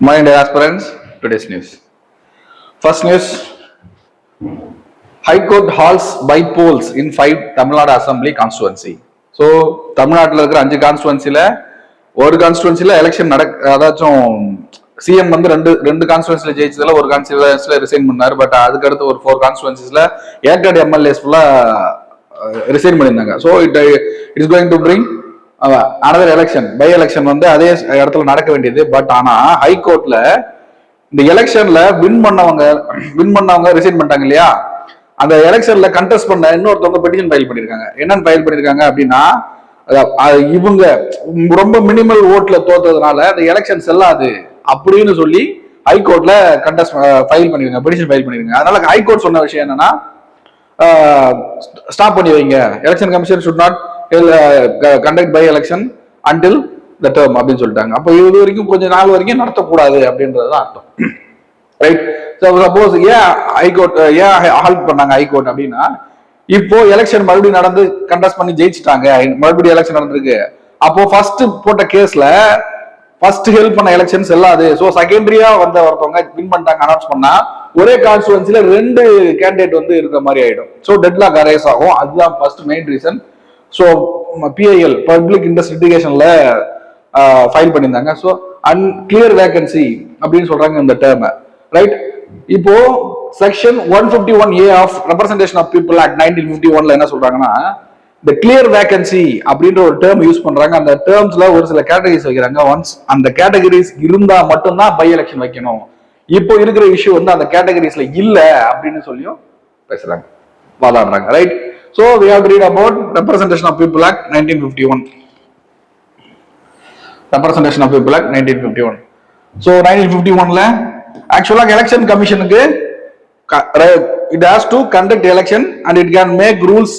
My dear aspirants, today's news. First news, High Court halts by polls in 5 Tamil Nadu Assembly constituency. So, Tamil Nadu இருக்கிற 5 கான்ஸ்டுவன்சில ஒரு கான்ஸ்டுவன்சில election அதாச்சும் CM வந்து ரெண்டு கான்ஸ்டுவன்சில ஜெயிச்சதுல ஒரு கான்ஸ்டுவன்சில resign பண்ணாரு. But அதுக்கு அடுத்து ஒரு 4 கான்ஸ்டுவன்சிஸ்ல ஏற்கனவே எம்எல்ஏஸ் ஃபுல்லா ரிசைன் பண்ணியிருந்தாங்க. So it's going to bring another election, by election வந்து அதே இடத்துல நடக்க வேண்டியது. பட் ஆனா ஹைகோர்ட்ல இந்த எலெக்ஷன்ல வின் பண்ணவங்க ரிசைன் பண்ணிட்டாங்க இல்லையா, அந்த எலெக்ஷன்ல கண்டெஸ்ட் பண்ண இன்னொருத்தவங்க பெட்டிஷன் ஃபைல் பண்ணிருக்காங்க. என்னன்னு ஃபைல் பண்ணிருக்காங்க அப்படின்னா, இவங்க ரொம்ப மினிமல் ஓட்ல தோத்ததுனால அந்த எலெக்ஷன் செல்லாது அப்படின்னு சொல்லி ஹைகோர்ட்ல கண்டெஸ்ட் ஃபைல் பண்ணிருக்காங்க, பெட்டிஷன் ஃபைல் பண்ணிருக்காங்க. அதனால ஹைகோர்ட் சொன்ன விஷயம் என்னன்னா, ஸ்டாப் பண்ணி வைங்க, election commission should not conduct by election until the term அப்படின்னு சொல்லிட்டாங்க. அப்போ இது வரைக்கும் கொஞ்ச நாள் வரைக்கும் நடத்தக்கூடாது அப்படின்றதுதான் அர்த்தம். ரைட். சப்போஸ் ஏன் ஹைகோர்ட் ஹால்ட் பண்ணாங்க ஹைகோர்ட் அப்படின்னா, இப்போ எலெக்ஷன் மறுபடியும் நடந்து கண்டெஸ்ட் பண்ணி ஜெயிச்சுட்டாங்க, மறுபடியும் எலெக்ஷன் நடந்திருக்கு. அப்போ ஃபர்ஸ்ட் போட்ட கேஸ்ல ஃபர்ஸ்ட் ஹெல்ப் பண்ண எலெக்ஷன் செல்லாது. ஸோ செகண்டரியா வந்த ஒருத்தவங்க வின் பண்ணிட்டாங்க அனௌன்ஸ் பண்ணா ஒரே கான்ஸ்டுவன்சில 2 கேண்டிடேட் வந்து இருக்கிற மாதிரி ஆயிடும். ஸோ டெட்லாக் அரைஸ் ஆகும். அதுதான் first main reason. So PIL public interest லிட்டிகேஷன்ல ஃபைல் பண்ணியிருந்தாங்க. ஸோ அன்கிளியர் வேகன்சி அப்படின்னு சொல்றாங்க இந்த டேர்ம். ரைட். இப்போ section 151A of representation of people act 1951ல என்ன சொல்றாங்கன்னா, இந்த கிளியர் வேகன்சி அப்படின்ற ஒரு டேர்ம் யூஸ் பண்றாங்க. அந்த டேர்ம்ஸ்ல ஒரு சில கேட்டகரிஸ் வைக்கிறாங்க. ஒன்ஸ் அந்த கேட்டகரிஸ் இருந்தா மட்டும்தான் பை எலெக்ஷன் வைக்கணும். இப்போ இருக்கிற இஷ்யூ வந்து அந்த கேட்டகரிஸ்ல இல்ல அப்படின்னு சொல்லியும் பேசுறாங்க, வாதாடுறாங்க. Right. So we have to read about Representation of People Act 1951. Representation of People Act 1951. So 1951ல ஆக்சுவலா election கமிஷனுக்கு it has to conduct election and it can make rules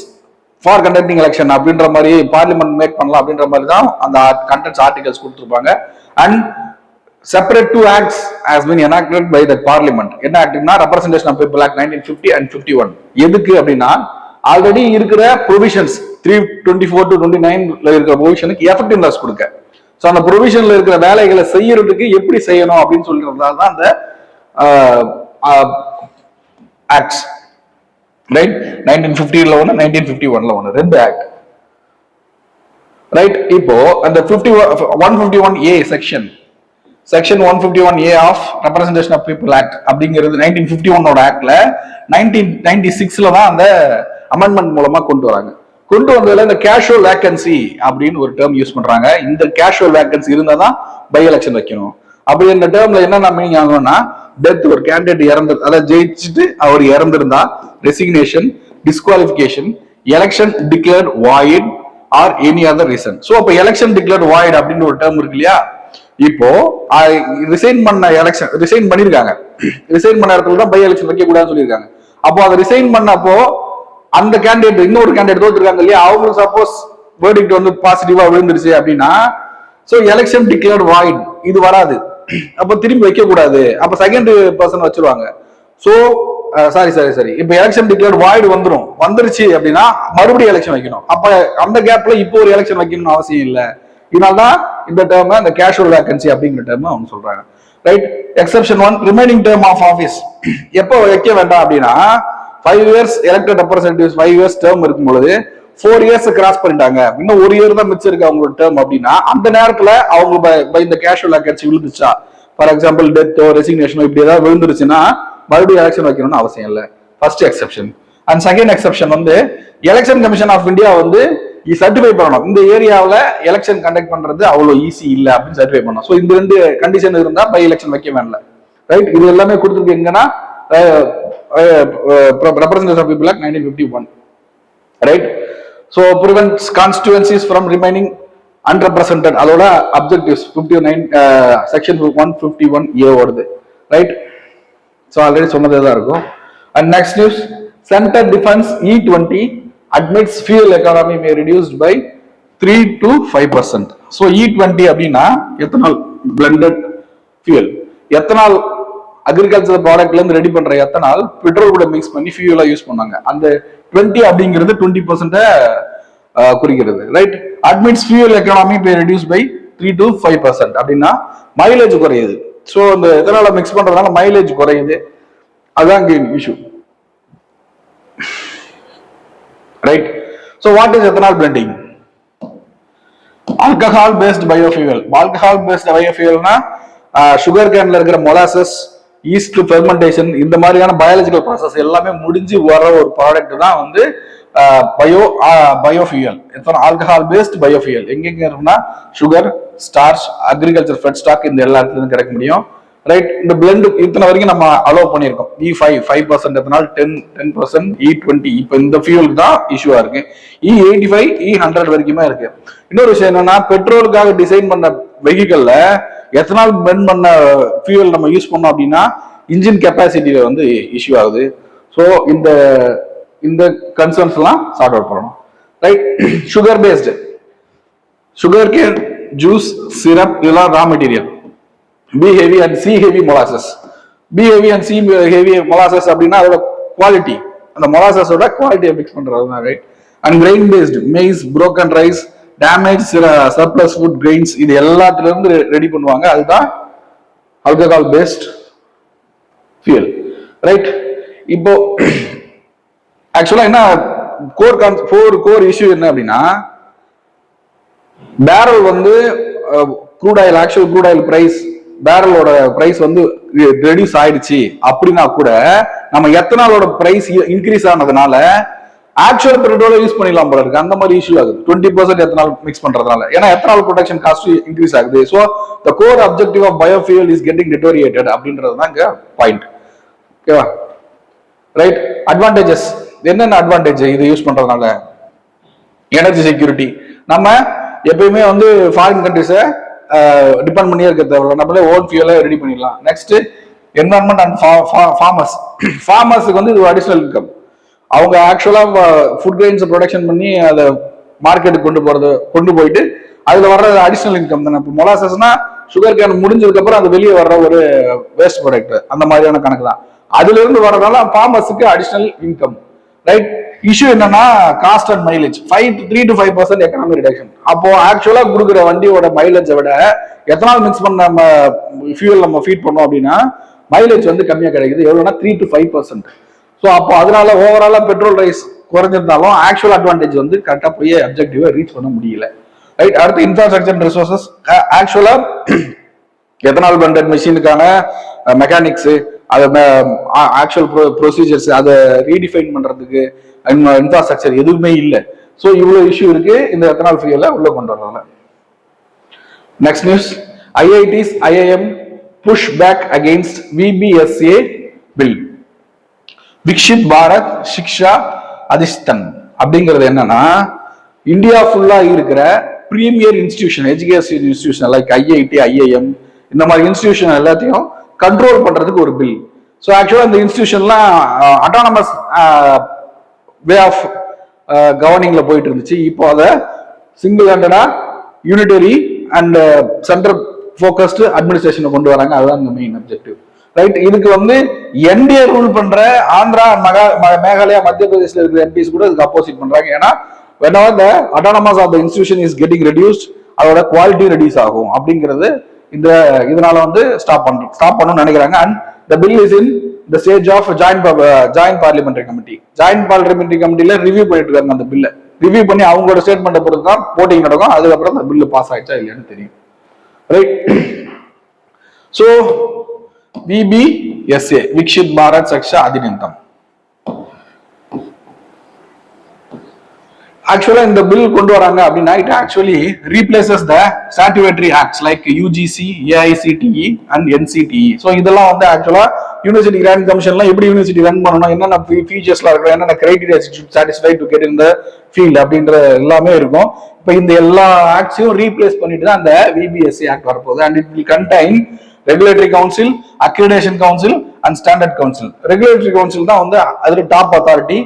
for conducting election அப்படின்ற மாதிரி parliament make பண்ணலாம் அப்படின்ற மாதிரி தான் அந்த contents articles கொடுத்துருப்பாங்க. And separate 2 acts has been enacted by the parliament. என்ன ஆக்ட்னா Representation of People Act 1950 and 51. எதுக்கு அப்படின்னா, ஆல்ரெடி இருக்கிற ப்ரொவிஷன்ஸ் 324 to 29 இருக்கிற ப்ரொவிஷனுக்கு எஃபெக்டிவ்னஸ் கொடுக்க. ஸோ அந்த ப்ரொவிஷன்ல இருக்கிற வேலைகளை செய்யறதுக்கு எப்படி செய்யணும் அப்படின்னு சொல்றதுனால தான் அந்த ஆக்ட்ஸ். ரைட். 1950ல ஒன்று, 1951ல ஒன்று, 2 ஆக்ட். ரைட். இப்போ அந்த 151A section 151A of representation of people act அப்படிங்கிறது 1951ஓட ஆக்ட்ல 1996ல தான் அந்த அமெண்ட்மெண்ட் மூலமா கொண்டு வராங்க. கொண்டு வந்ததுல இந்த கேஷுவல் வேகன்சி அப்படின்னு ஒரு டேர்ம் யூஸ் பண்றாங்க. இந்த கேஷுவல் வேகன்சி இருந்தா தான் பை எலெக்ஷன் வைக்கணும். அப்படி இந்த டேர்ம்ல என்ன மீனிங் ஆகும்னா, டெத், ஒரு கேண்டிடேட் இறந்து, அதாவது ஜெயிச்சுட்டு அவர் இறந்திருந்தா resignation, disqualification, election declared void or any other reason. So அப்போ எலெக்ஷன் டிக்ளேர்ட் வாய்ட் அப்படின்னு ஒரு டேர்ம் இருக்கு இல்லையா. இப்போ ரிசைன் பண்ணிருக்காங்க, ரிசைன் பண்ண இடத்துல தான் பை எலெக்ஷன் வைக்க கூடாதுன்னு சொல்லியிருக்காங்க. அப்போ அதை ரிசைன் பண்ணப்போ அந்த கேண்டிடேட் இன்னொரு கேண்டிடேட் தோத்துருக்காங்க இல்லையா, அவங்களுக்கு சப்போஸ் வேர்டிக்ட் வந்து பாசிட்டிவா விழுந்துருச்சு அப்படின்னா, சோ எலெக்ஷன் டிக்ளேர்ட் வாய்ட் இது வராது. அப்ப திரும்பி வைக்க கூடாது. அப்ப செகண்ட் பர்சன் வச்சிருவாங்க. சோ சரி இப்ப எலெக்ஷன் டிக்ளேர்ட் வாய்டு வந்துருச்சு அப்படின்னா மறுபடியும் எலெக்ஷன் வைக்கணும். அப்ப அந்த கேப்ல இப்போ ஒரு எலெக்ஷன் வைக்கணும்னு அவசியம் இல்லை. இதனால்தான் இந்த டேர்ம் இந்த கேஷுவல் வேகன்சி அப்படிங்கிற டேர்ம் அவங்க சொல்றாங்க. Right. Exception 1, remaining term of office எப்போ வைக்க வேண்டாம் அப்படின்னா, 5 years elected representatives 5 years term இருக்கும் பொழுது 4 years கிராஸ் பண்ணிட்டாங்க, இன்னும் 1 year தான் மிச்சம் இருக்கு அவங்களோட டேர்ம் அப்படின்னா, அந்த நேரத்துல அவங்க இந்த கேஷுவல் வேகன்சி விழுந்துச்சா, ஃபார் எக்ஸாம்பிள் டெத்தோ ரெசிக்னேஷனோ இப்படி ஏதாவது விழுந்துருச்சுன்னா மறுபடியும் எலெக்ஷன் வைக்கணும்னு அவசியம் இல்லை. First exception. And second exception வந்து எலெக்ஷன் கமிஷன் ஆஃப் இந்தியா வந்து சர்டிஃபை பண்ணணும், இந்த ஏரியாவில் எலெக்ஷன் கண்டக்ட் பண்றது அவ்வளோ ஈஸி இல்லை அப்படின்னு சர்டிஃபை பண்ணணும். ஸோ இந்த 2 கண்டிஷன் இருந்தா பை எலெக்ஷன் வைக்க வேண்டாம். ரைட். இது எல்லாமே கொடுத்துருக்கு எங்கன்னா Representation of People Act 1951. Right. So prevents constituencies from remaining unrepresented. அதோட objectives 59 section 151A வருது. Right. So already சொன்னதே இருக்கும். And next news, Center Defense E20 admits fuel economy may reduced by 3 to 5%. So E20 அப்படின்னா ethanol blended fuel. Ethanol agriculture ப்ராடக்ட்ல இருந்து ready பண்ற ethanol petrol கூட mix பண்ணி ஃபியூலா யூஸ் பண்ணாங்க. அந்த 20 அப்படிங்கிறது 20% குறிக்கிறது. Right. Admits fuel economy by reduce by 3 to 5% அப்படின்னா மைலேஜ் குறையுது. ஸோ இந்த எத்தனால மிக்ஸ் பண்றதுனால மைலேஜ் குறையுது, அதுதான் issue. Right. So what is ethanol blending? Alcohol based biofuel. Alcohol based பயோஃபியூவல்னா சுகர் கேன்ல இருக்கிற மொலாசஸ், ஈஸ்ட் ஃபெர்மெண்டேஷன், இந்த மாதிரியான பயாலஜிக்கல் ப்ராசஸ் எல்லாமே முடிஞ்சு வர ஒரு ப்ராடக்ட் தான் வந்து பயோஃபியூவல். ஆல்கஹால் பேஸ்ட் பயோஃபியூவல் எங்கெங்க இருக்குன்னா sugar, starch, agriculture feedstock, இந்த எல்லா இடத்துலையும் கிடைக்க முடியும். ரைட். இந்த பிளெண்ட் இத்தனை வரைக்கும் நம்ம அலோவ் பண்ணியிருக்கோம். E5 5% ethanol, 10% E20. இப்போ இந்த ஃபியூலுக்கு தான் இஷ்யூவா இருக்கு. E85 E100 வரைக்குமே இருக்கு. இன்னொரு விஷயம் என்னன்னா, பெட்ரோலுக்காக டிசைன் பண்ண வெஹிக்கல்ல எத்தனால் பிளெண்ட் பண்ண ஃபியூல் நம்ம யூஸ் பண்ணோம் அப்படின்னா இன்ஜின் கெப்பாசிட்டியில வந்து இஷ்யூ ஆகுது. ஸோ இந்த இந்த கன்சர்ன்ஸ் எல்லாம் சார்ட் அவுட் பண்ணணும். Right. Sugar based, sugar cane juice, syrup, இதெல்லாம் raw material. B heavy and C heavy molasses. B heavy and C heavy molasses அப்படின்னா அதோட குவாலிட்டி, அந்த மொலாசஸோட குவாலிட்டியை ஃபிக்ஸ் பண்றது தான். Right. And grain based, maize, broken rice, damage surplus food grains, இது எல்லாத்துல இருந்து ரெடி பண்ணுவாங்க. அதுதான் ஆல்கஹால் பேஸ்ட் ஃபியூல். ரைட். இப்போ ஆக்சுவலா என்ன கோர் இஷ்யூ என்ன அப்படின்னா, பேரல் வந்து crude oil, actual crude oil price, பேரலோட பிரைஸ் வந்து ரெடியூஸ் ஆயிடுச்சு அப்படின்னா கூட நம்ம எத்தனாலோட பிரைஸ் இன்க்ரீஸ் ஆனதுனால ஆக்சுவல் பெட்ரோலை யூஸ் பண்ணிடலாம் போல இருக்கு. அந்த மாதிரி இஷ்யூ ஆகுது 20% எத்தனால் மிக்ஸ் பண்றதுனால. ஏன்னா எத்தனால் ப்ரொடக்ஷன் காஸ்ட் இன்க்ரீஸ் ஆகுது. So the core objective of biofuel is getting deteriorated அப்படின்றது தான் இங்க பாயிண்ட். ஓகேவா? ரைட். அட்வான்டேஜஸ் என்னென்ன அட்வான்டேஜ் இது யூஸ் பண்றதுனால? Energy security. நம்ம எப்பயுமே வந்து ஃபாரின் கண்ட்ரிஸை டிபெண்ட் பண்ணியே இருக்க தேவை, நம்மளே ஓன் ஃபியூலை ரெடி பண்ணிடலாம். Next environment and farmers. ஃபார்மர்ஸுக்கு வந்து இது அடிஷனல் இன்கம். அவங்க ஆக்சுவலா ஃபுட் கிரெயின்ஸ் ப்ரொடக்ஷன் பண்ணி அதை மார்க்கெட்டுக்கு கொண்டு போயிட்டு அதுல வர்ற அடிஷனல் இன்கம் தானே. இப்போ மொலாசஸ்னா சுகர் கேன் முடிஞ்சதுக்கு அப்புறம் அது வெளியே வர்ற ஒரு வேஸ்ட் ப்ராடக்ட், அந்த மாதிரியான கணக்கு தான். அதுல இருந்து வர்றதால ஃபார்மர்ஸுக்கு அடிஷனல் இன்கம். ரைட். இஷ்யூ என்னன்னா cost and mileage 3 to 5% economy reduction. அப்போ ஆக்சுவலா கொடுக்குற வண்டியோட மைலேஜை விட எத்தனால் மிக்ஸ் பண்ண நம்ம ஃபியூல் நம்ம ஃபீட் பண்ணோம் அப்படின்னா மைலேஜ் வந்து கம்மியா கிடைக்குது. எவ்வளவுனா 3 to 5%. ஸோ அப்போ அதனால ஓவராலா பெட்ரோல் ரைஸ் குறைஞ்சிருந்தாலும் ஆக்சுவல் அட்வான்டேஜ் வந்து கரெக்டா போய் அப்ஜெக்டிவா ரீச் பண்ண முடியல. ரைட். அடுத்து இன்ஃப்ராஸ்ட்ரக்சர் ரிசோர்சஸ். ஆக்சுவலா எத்தனால் பிளண்டட் மெஷினுக்கான மெக்கானிக்ஸ், அது ஆக்சுவல் ப்ரொசீஜர்ஸ், அதை ரீடிஃபைன் பண்றதுக்கு இன்ஃப்ராஸ்ட்ரக்சர் எதுவுமே இல்லை. ஸோ இவ்வளவு இஷ்யூ இருக்கு இந்த எத்தனால் ஃபியூல உள்ள கொண்டு வரல. Next news. IITs, IIM push back against VBSA bill. Viksit Bharat Shiksha Adhishthan அப்படிங்கிறது என்னன்னா, இந்தியா ஃபுல்லா இருக்கிற premier institution, education institution like IIT, IIM, இந்த மாதிரி இன்ஸ்டிடியூஷன் எல்லாத்தையும் கண்ட்ரோல் பண்றதுக்கு ஒரு பில். ஸோ ஆக்சுவலா இந்த இன்ஸ்டிடியூஷன்லாம் அட்டானமஸ் வே ஆஃப் கவர்னிங்ல போயிட்டு இருந்துச்சு. இப்போ அதை சிங்கிள் ஹேண்டடா யூனிட்டரி அண்ட் சென்ட்ரல் ஃபோக்கஸ்டு அட்மினிஸ்ட்ரேஷனை கொண்டு வராங்க. அதுதான் இந்த மெயின் அப்ஜெக்டிவ். ரைட். இதுக்கு வந்து NDA ரூல் பண்ற ஆந்திரா, மேகாலயா, மத்திய பிரதேசல இருக்கிற MPs கூட இதுக்கு அப்போசிட் பண்றாங்க. ஏன்னா whenever the autonomous of the institution is getting reduced, அதோட குவாலிட்டி ரெடியூஸ் ஆகும் அப்படிங்கிறது இதனால வந்து ஸ்டாப் பண்ணணும்னு நினைக்கிறாங்க. And the bill is in the stage of joint parliamentary committee. joint parliamentary committeeல ரிவ்யூ பண்ணிட்டு இருக்காங்க. அந்த பில்லை ரிவ்யூ பண்ணி அவங்களோட ஸ்டேட்மெண்ட்டை பொறுத்து தான் voting நடக்கும். அதுக்கப்புறம் அந்த பில்லு பாஸ் ஆயிடுச்சா இல்லையான்னு தெரியும். Right. So VBSA, Viksit Bharat Shiksha Adhiniyam. ஆக்சுவலா இந்த பில் கொண்டு வராங்க அப்படின்னா it actually replaces the statutory acts like UGC, AICTE and NCTE. So இதெல்லாம் வந்து ஆக்சுவலா யூனிவர்சிட்டி கிராண்ட் கமிஷன்லாம் எப்படி யூனிவர்சிட்டி ரன் பண்ணணும், என்னென்ன ஃபீச்சர்ஸ்லாம் இருக்கும், என்னென்ன criteria satisfy to get in the field அப்படின்ற எல்லாமே இருக்கும். இப்போ இந்த எல்லா ஆக்ட்ஸையும் ரீப்ளேஸ் பண்ணிட்டு தான் அந்த VBSA ஆக்ட் வரப்போகுது. And it will contain regulatory council, accreditation council and standard council. Regulatory council தான் வந்து அதுல top authority.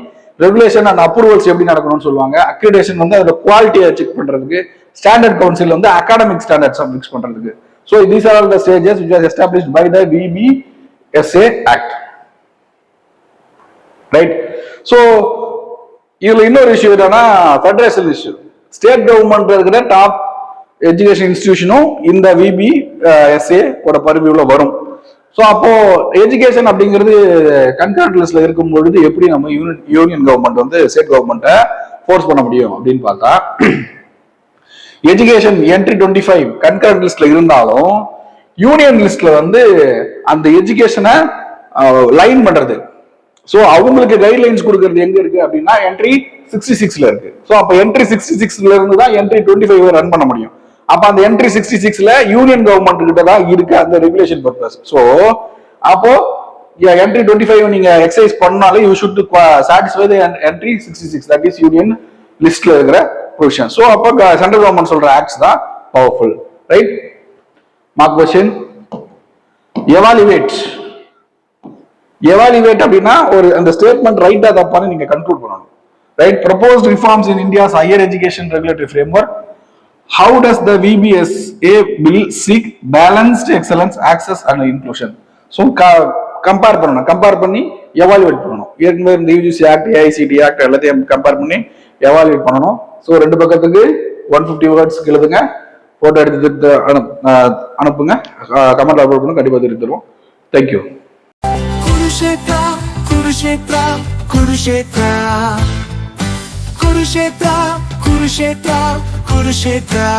Regulation and approvals எப்படி நடக்கணும்னு சொல்லுவாங்க. அக்ரிடேஷன் வந்து அதோட குவாலிட்டியை செக் பண்றதுக்கு. ஸ்டாண்டர்ட் கவுன்சில் வந்து அகாடமிக் ஸ்டாண்டர்ட்ஸ் ஃபிக்ஸ் பண்றதுக்கு. So these are the stages which was established by the VBSA Act. Right. So இதுல இன்னொரு இஷ்யூ என்னன்னா ஃபெடரேஷன் இஷ்யூ. ஸ்டேட் கவர்மெண்ட் இருக்கிற டாப் எஜுகேஷன் இன்ஸ்டிடியூஷனும் இந்த விபி எஸ்ஏ கூட பரிவியூல வரும். ஸோ அப்போ எஜுகேஷன் அப்படிங்கிறது கன்கரண்ட் லிஸ்ட்ல இருக்கும் பொழுது எப்படி நம்ம யூனியன் கவர்மெண்ட் வந்து ஸ்டேட் கவர்மெண்ட்டை ஃபோர்ஸ் பண்ண முடியும் அப்படின்னு பார்த்தா, எஜுகேஷன் என்ட்ரி 25 கன்கரண்ட் லிஸ்ட்ல இருந்தாலும் யூனியன் லிஸ்ட்ல வந்து அந்த எஜுகேஷனை லைன் பண்றது. ஸோ அவங்களுக்கு கைட்லைன்ஸ் கொடுக்கறது எங்க இருக்கு அப்படின்னா என்ட்ரி 66ல இருக்கு. ஸோ அப்போ என்ட்ரி 66ல இருந்து தான் என்ட்ரி 25 ரன் பண்ண முடியும். அப்ப அந்த என்ட்ரி 66ல யூனியன் கவர்மெண்ட் கிட்ட தான் இருக்கு அந்த ரெகுலேஷன் பர்பஸ். ஸோ அப்போ என்ட்ரி 25 நீங்க எக்ஸசைஸ் பண்ணாலே you should satisfy the entry 66, that is union லிஸ்ட்ல இருக்கிற ப்ரொவிஷன். ஸோ அப்போ சென்ட்ரல் கவர்மெண்ட் சொல்ற ஆக்ட்ஸ் தான் powerful, right? Mark question. Evaluate. Evaluate அப்படின்னா ஒரு அந்த ஸ்டேட்மெண்ட் ரைட்டா தப்பான்னு நீங்க கன்க்ளூட் பண்ணணும், right? Proposed reforms in India's higher education regulatory framework. How does the VBSA bill seek balanced excellence, access and inclusion? So compare பண்ணணும், compare பண்ணி evaluate பண்ணணும். ஏற்கனவே இந்த யூஜிசி ஆக்ட், ஏஐசிடி ஆக்ட் எல்லாத்தையும் கம்பேர் பண்ணி எவாலுவேட் பண்ணணும். So 2 பக்கத்துக்கு 150 words எழுதுங்க, போட்டோ எடுத்து அனுப்புங்க, கமெண்ட்ல அப்லோட் பண்ணுங்க, கண்டிப்பா திருத்தி தருவோம். தேங்க்யூ. குருஷேத்ரா குருஷேத்ரா குருஷேத்ரா குருஷேத்ரா குருஷேத்ரா குருஷேத்ரா